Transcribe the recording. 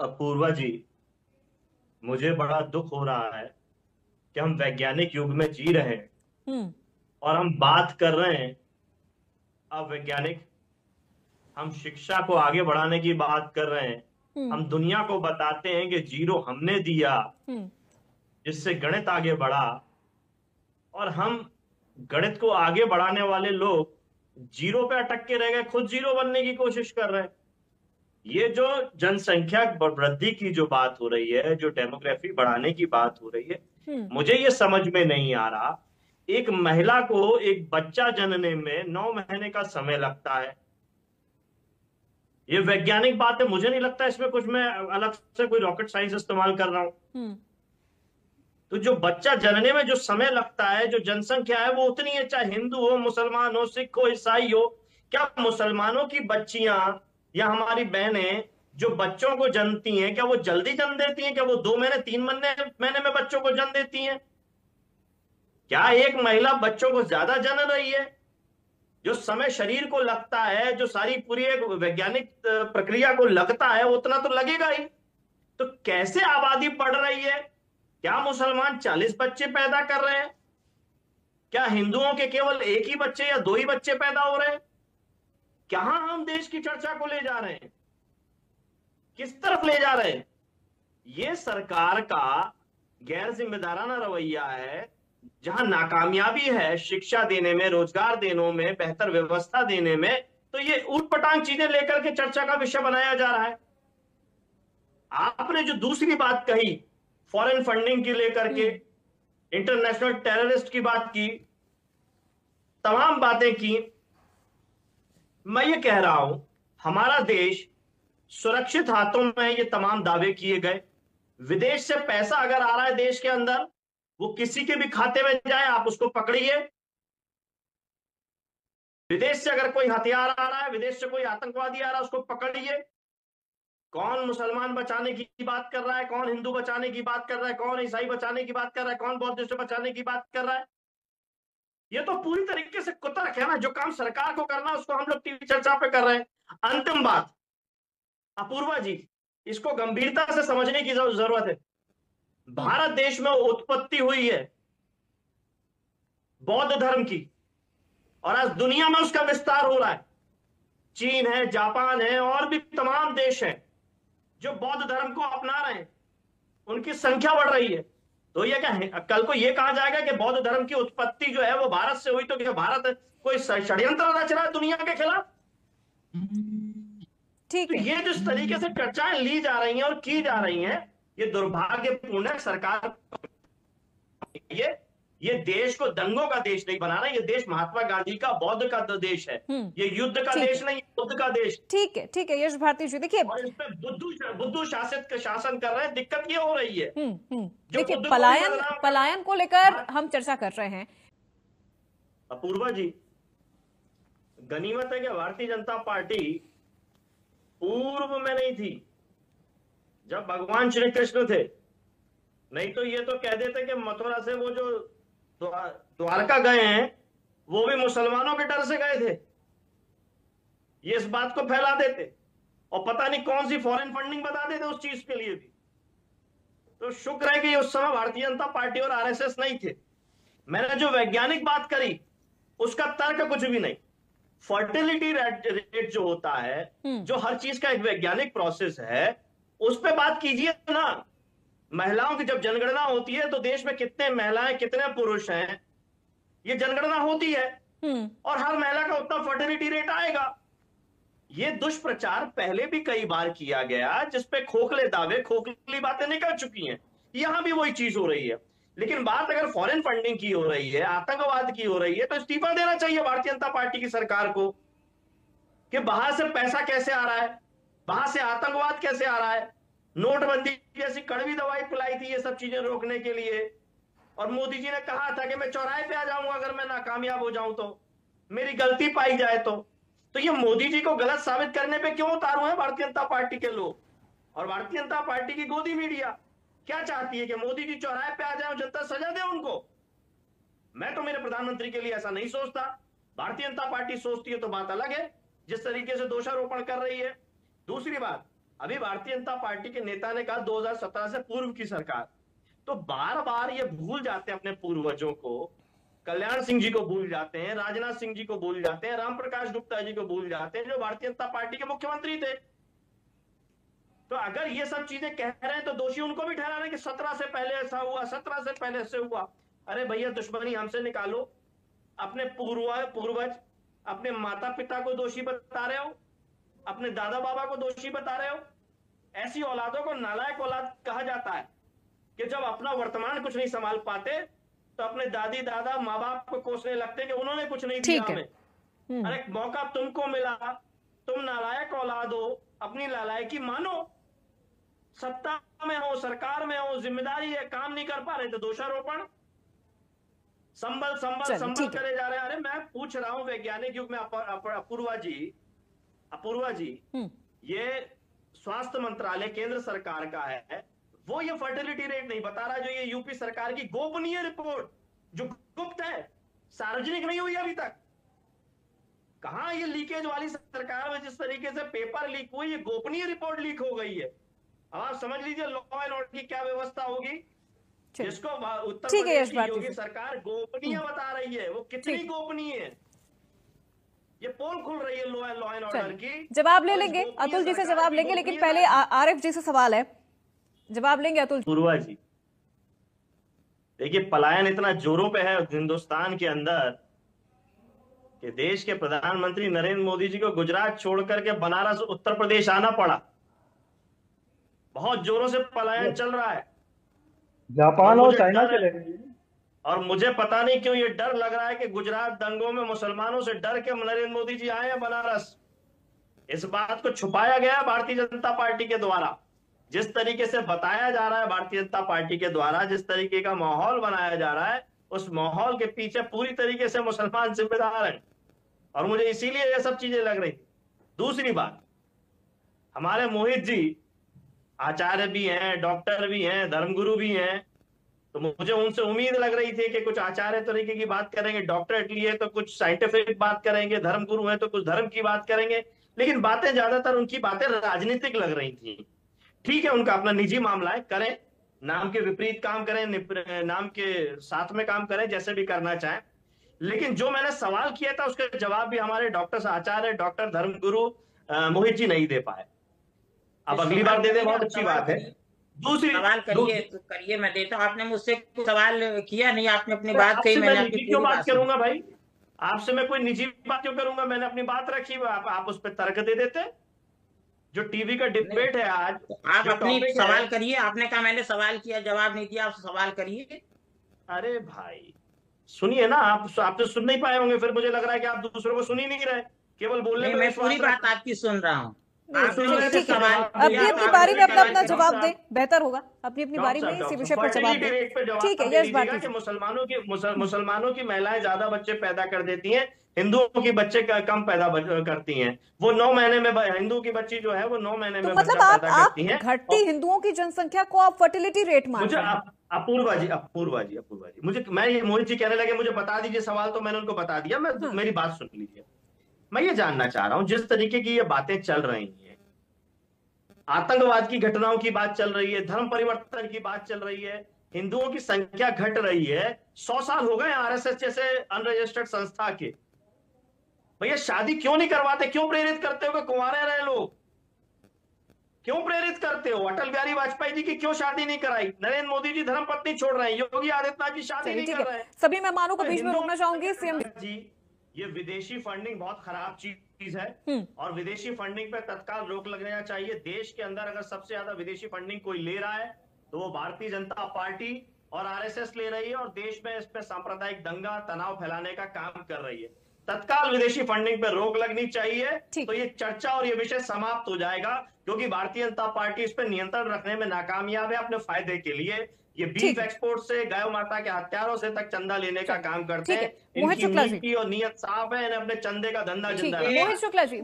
अपूर्वा जी, मुझे बड़ा दुख हो रहा है कि हम वैज्ञानिक युग में जी रहे हैं हम्म। और हम बात कर रहे हैं अवैज्ञानिक। हम शिक्षा को आगे बढ़ाने की बात कर रहे हैं। हम्म। हम दुनिया को बताते हैं कि जीरो हमने दिया हम्म। जिससे गणित आगे बढ़ा। और हम गणित को आगे बढ़ाने वाले लोग जीरो पे अटक के रह गए, खुद जीरो बनने की कोशिश कर रहे हैं। ये जो जनसंख्या वृद्धि की जो बात हो रही है, जो डेमोग्राफी बढ़ाने की बात हो रही है, हम्म। मुझे ये समझ में नहीं आ रहा। एक महिला को एक बच्चा जनने में 9 महीने का समय लगता है। ये वैज्ञानिक बात है, मुझे नहीं लगता इसमें कुछ मैं अलग से कोई रॉकेट साइंस इस्तेमाल कर रहा हूं। हम्म। तो जो बच्चा जनने में जो समय लगता है, जो जनसंख्या है, वो उतनी है, चाहे हिंदू हो, मुसलमान हो, सिख हो, ईसाई हो। क्या मुसलमानों की बच्चियां या हमारी बहनें जो बच्चों को जनती हैं, क्या वो जल्दी जन्म देती हैं? क्या वो 2 महीने 3 महीने महीने में बच्चों को जन्म देती हैं? क्या एक महिला बच्चों को ज्यादा जन रही है? जो समय शरीर को लगता है, जो सारी पूरी एक वैज्ञानिक प्रक्रिया को लगता है, उतना तो लगेगा ही। तो कैसे आबादी बढ़ रही है? क्या मुसलमान 40 बच्चे पैदा कर रहे हैं? क्या हिंदुओं के केवल एक ही बच्चे या दो ही बच्चे पैदा हो रहे हैं? कहां हम देश की चर्चा को ले जा रहे हैं? किस तरफ ले जा रहे हैं? ये सरकार का गैर जिम्मेदाराना रवैया है। जहां नाकामयाबी है शिक्षा देने में, रोजगार देने में, बेहतर व्यवस्था देने में, तो ये ऊट पटांग चीजें लेकर के चर्चा का विषय बनाया जा रहा है। आपने जो दूसरी बात कही, फॉरेन फंडिंग की लेकर के, हम्म। इंटरनेशनल टेररिस्ट की बात की, तमाम बातें की। मैं ये कह रहा हूं, हमारा देश सुरक्षित हाथों में, ये तमाम दावे किए गए। विदेश से पैसा अगर आ रहा है देश के अंदर, वो किसी के भी खाते में जाए, आप उसको पकड़िए। विदेश से अगर कोई हथियार आ रहा है, विदेश से कोई आतंकवादी आ रहा है, उसको पकड़िए। कौन मुसलमान बचाने की बात कर रहा है, कौन हिंदू बचाने की बात कर रहा है, कौन ईसाई बचाने की बात कर रहा है, कौन बौद्ध से बचाने की बात कर रहा है? ये तो पूरी तरीके से कुतर्क है ना। जो काम सरकार को करना है उसको हम लोग टीवी चर्चा पे कर रहे हैं। अंतिम बात, अपूर्वा जी, इसको गंभीरता से समझने की जरूरत है। हम्म। भारत देश में उत्पत्ति हुई है बौद्ध धर्म की, और आज दुनिया में उसका विस्तार हो रहा है। चीन है, जापान है, और भी तमाम देश हैं जो बौद्ध धर्म को अपना रहे हैं। उनकी संख्या बढ़ रही है। तो ये क्या है, कल को ये कहा जाएगा कि बौद्ध धर्म की उत्पत्ति जो है वो भारत से हुई, तो क्या भारत कोई षड्यंत्र रच रहा है दुनिया के खिलाफ? तो ठीक है। ये जिस तरीके से चर्चाएं ली जा रही हैं और की जा रही हैं, ये दुर्भाग्यपूर्ण है। सरकार ये ये देश को दंगों का देश नहीं बनाना। ये देश महात्मा गांधी का, बौद्ध का देश है। हम्म। ये युद्ध का ठीक देश है। नहीं, बुद्ध का देश। ठीक है। ठीक है यश भारती जी, देखिए। और इस पे बुद्धू बुद्धू शासित शासन कर रहे हैं। दिक्कत ये हो रही है, हम्म। जो देखिए, बुद्ध को भी पलायन बदनाम कर रहे पलायन को लेकर हैं। हम चर्चा कर रहे हैं। अपूर्वा जी, गनीमत है कि भारतीय जनता पार्टी पूर्व में नहीं थी जब भगवान श्री कृष्ण थे। नहीं तो ये तो कह देते कि मथुरा से वो जो द्वारका गए हैं, वो भी मुसलमानों के डर से गए थे। ये इस बात को फैला देते और पता नहीं कौन सी फॉरेन फंडिंग बता देते उस चीज के लिए भी। तो शुक्र है कि उस समय भारतीय जनता पार्टी और आरएसएस नहीं थे। मैंने जो वैज्ञानिक बात करी, उसका तर्क कुछ भी नहीं। फर्टिलिटी रेट जो होता है, हम्म। जो हर चीज का एक वैज्ञानिक प्रोसेस है, उस पर बात कीजिए ना। महिलाओं की जब जनगणना होती है तो देश में कितने महिलाएं कितने पुरुष हैं, ये जनगणना होती है। हम्म। और हर महिला का उतना फर्टिलिटी रेट आएगा। ये दुष्प्रचार पहले भी कई बार किया गया, जिसपे खोखले दावे, खोखली बातें निकल चुकी हैं। यहां भी वही चीज हो रही है। लेकिन बात अगर फॉरेन फंडिंग की हो रही है, आतंकवाद की हो रही है, तो इस्तीफा देना चाहिए भारतीय जनता पार्टी की सरकार को। कि बाहर से पैसा कैसे आ रहा है, बाहर से आतंकवाद कैसे आ रहा है। नोटबंदी जैसी कड़वी दवाई पिलाई थी ये सब चीजें रोकने के लिए। और मोदी जी ने कहा था कि मैं चौराहे पे आ जाऊंगा अगर मैं नाकामयाब हो जाऊं, तो मेरी गलती पाई जाए तो ये मोदी जी को गलत साबित करने पे क्यों उतारू है भारतीय जनता पार्टी के लोग? और भारतीय जनता पार्टी की गोदी मीडिया क्या चाहती है कि मोदी जी चौराहे पे आ जाए और जनता सजा दे उनको? मैं तो मेरे प्रधानमंत्री के लिए ऐसा नहीं सोचता। भारतीय जनता पार्टी सोचती है तो बात अलग है, जिस तरीके से दोषारोपण कर रही है। दूसरी बात, अभी भारतीय जनता पार्टी के नेता ने कहा 2017 से पूर्व की सरकार। तो बार बार ये भूल जाते हैं अपने पूर्वजों को, कल्याण सिंह जी को भूल जाते हैं, राजनाथ सिंह जी को भूल जाते हैं, राम प्रकाश गुप्ता जी को भूल जाते हैं, जो भारतीय जनता पार्टी के मुख्यमंत्री थे। तो अगर ये सब चीजें कह रहे हैं तो दोषी उनको भी ठहरा रहे हैं कि 17 से पहले ऐसा हुआ, 17 से पहले ऐसे हुआ। अरे भैया, दुश्मनी हमसे निकालो। अपने पूर्वज, अपने माता पिता को दोषी बता रहे हो, अपने दादा बाबा को दोषी बता रहे हो। ऐसी औलादों को नालायक औलाद कहा जाता है कि जब अपना वर्तमान कुछ नहीं संभाल पाते तो अपने दादी दादा माँ बाप को कोसने लगते कि उन्होंने कुछ नहीं दिया हमें। अरे मौका तुमको मिला, तुम नालायक औलाद हो, अपनी नालायकी मानो। सत्ता में हो, सरकार में हो, जिम्मेदारी है, काम नहीं कर पा रहे तो दोषारोपण, संभल करे जा रहे हैं। अरे मैं पूछ रहा हूं वैज्ञानिक युग में अपूर्वा जी, ये स्वास्थ्य मंत्रालय केंद्र सरकार का है, वो ये फर्टिलिटी रेट नहीं बता रहा, जो ये यूपी सरकार की गोपनीय रिपोर्ट जो गुप्त है, सार्वजनिक नहीं हुई अभी तक। कहां ये लीकेज वाली सरकार में जिस तरीके से पेपर लीक हुई, ये गोपनीय रिपोर्ट लीक हो गई है। अब आप समझ लीजिए लॉ एंड ऑर्डर की क्या व्यवस्था होगी, जिसको उत्तर प्रदेश की योगी सरकार गोपनीय बता रही है। वो कितनी गोपनीय है, ये पोल खुल रही है लॉ एंड ऑर्डर की। जवाब ले लेंगे, अतुल जी से जवाब लेंगे, लेकिन पहले आरिफ जी से सवाल है, जवाब लेंगे अतुल पूर्वा जी। देखिए, पलायन इतना जोरों पे है हिंदुस्तान के अंदर कि देश के प्रधानमंत्री नरेंद्र मोदी जी को गुजरात छोड़कर के बनारस उत्तर प्रदेश आना पड़ा। बहुत जोरों से पलायन चल रहा है, जापान और चाइना चले गए। और मुझे पता नहीं क्यों ये डर लग रहा है कि गुजरात दंगों में मुसलमानों से डर के नरेंद्र मोदी जी आए हैं बनारस। इस बात को छुपाया गया भारतीय जनता पार्टी के द्वारा। जिस तरीके से बताया जा रहा है भारतीय जनता पार्टी के द्वारा, जिस तरीके का माहौल बनाया जा रहा है, उस माहौल के पीछे पूरी तरीके से मुसलमान जिम्मेदार हैं, और मुझे इसीलिए ये सब चीजें लग रही। दूसरी बात, हमारे मोहित जी आचार्य भी हैं, डॉक्टर भी हैं, धर्मगुरु भी हैं, तो मुझे उनसे उम्मीद लग रही थी कि कुछ आचार्य तरीके की बात करेंगे, डॉक्टरेट लिए तो कुछ साइंटिफिक बात करेंगे, धर्मगुरु हैं तो कुछ धर्म की बात करेंगे, लेकिन बातें ज्यादातर उनकी बातें राजनीतिक लग रही थी। ठीक है, उनका अपना निजी मामला है, करें, नाम के विपरीत काम करें, नाम के साथ में काम करें, जैसे भी करना चाहें। लेकिन जो मैंने सवाल किया था उसका जवाब भी हमारे डॉक्टर आचार्य, डॉक्टर धर्मगुरु मोहित जी नहीं दे पाए। अब अगली बार दे दे, बहुत अच्छी बात है। दूसरी सवाल करिए, मैं देता हूँ। आपने मुझसे सवाल किया नहीं, आपने अपनी बात कही, मैंने आपकी क्यों बात करूंगा भाई? आपसे मैं कोई निजी बात क्यों करूंगा? मैंने अपनी बात रखी, आप उस पर तर्क दे देते। जो टीवी का डिबेट है आज, आप अपनी सवाल करिए। आपने कहा मैंने सवाल किया, जवाब नहीं दिया, आप सवाल करिए। अरे भाई सुनिए ना, आप तो सुन नहीं पाए होंगे, फिर मुझे लग रहा है कि आप दूसरों को सुन ही नहीं रहे, केवल बोलने में। मैं पूरी बात आपकी सुन रहा हूँ। अपनी बारी में अपना जवाब दें, बेहतर होगा। अपनी बारी में इसी विषय पर जवाब दें। ठीक है, यश भारती जी। मुसलमानों की महिलाएं ज्यादा बच्चे पैदा कर देती हैं, हिंदुओं की बच्चे कम पैदा करती हैं। वो 9 महीने में, हिंदू की बच्ची जो है वो 9 महीने में मतलब बच्चा पैदा करती है। घटती हिंदुओं की जनसंख्या को आप फर्टिलिटी रेट मान रहे हैं? अपूर्वा जी, मुझे ये मोहित जी कहने लगे मुझे बता दीजिए सवाल, तो मैंने उनको बता दिया। मेरी बात सुन लीजिए। मैं ये जानना चाह रहा हूं, जिस तरीके की ये बातें चल रही हैं, आतंकवाद की घटनाओं की बात चल रही है, धर्म परिवर्तन की बात चल रही है, हिंदुओं की संख्या घट रही है, 100 साल हो गए आरएसएस जैसे अनरजिस्टर्ड संस्था के। भैया शादी क्यों नहीं करवाते? क्यों प्रेरित करते हो कि कुंवारे रहे लोग? क्यों प्रेरित करते हो? अटल बिहारी वाजपेयी जी की क्यों शादी नहीं कराई? नरेंद्र मोदी जी धर्मपत्नी छोड़ रहे हैं, योगी आदित्यनाथ जी शादी नहीं कर रहे हैं। सभी मेहमानों को बीच में रोकना चाहूंगी। सीएम जी, ये विदेशी फंडिंग बहुत खराब चीज है, और विदेशी फंडिंग पर तत्काल रोक लगना चाहिए। देश के अंदर अगर सबसे ज्यादा विदेशी फंडिंग कोई ले रहा है तो वो भारतीय जनता पार्टी और आरएसएस ले रही है, और देश में इस पर सांप्रदायिक दंगा तनाव फैलाने का काम कर रही है। तत्काल विदेशी फंडिंग पर रोक लगनी चाहिए, तो ये चर्चा और ये विषय समाप्त हो जाएगा, क्योंकि भारतीय जनता पार्टी इस पर नियंत्रण रखने में नाकामयाब है अपने फायदे के लिए। ये बीफ एक्सपोर्ट से, गाय माता के हत्यारों से तक चंदा लेने का काम करते हैं। इनकी नीति और नियत साफ है, इन्हें अपने चंदे का धंधा जिंदा रखना है। मोहित शुक्ला जी,